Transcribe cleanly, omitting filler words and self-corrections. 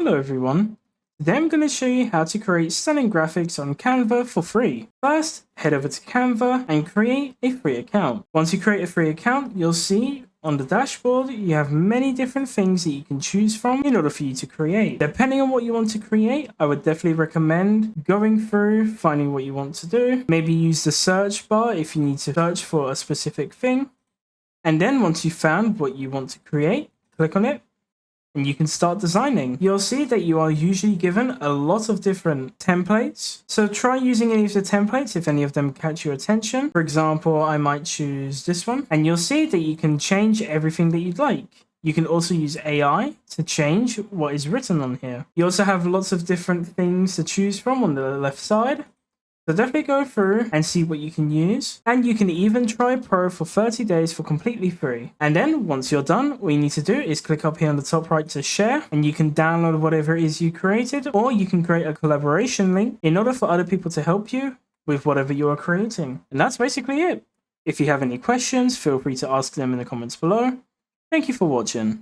Hello everyone, today I'm going to show you how to create stunning graphics on Canva for free. First, head over to Canva and create a free account. Once you create a free account, you'll see on the dashboard you have many different things that you can choose from in order for you to create. Depending on what you want to create, I would definitely recommend going through, finding what you want to do. Maybe use the search bar if you need to search for a specific thing. And then once you've found what you want to create, click on it and you can start designing. You'll see that you are usually given a lot of different templates. So try using any of the templates if any of them catch your attention. For example, I might choose this one, and you'll see that you can change everything that you'd like. You can also use AI to change what is written on here. You also have lots of different things to choose from on the left side. So definitely go through and see what you can use. And you can even try Pro for 30 days for completely free. And then once you're done, all you need to do is click up here on the top right to share, and you can download whatever it is you created, or you can create a collaboration link in order for other people to help you with whatever you are creating. And that's basically it. If you have any questions, feel free to ask them in the comments below. Thank you for watching.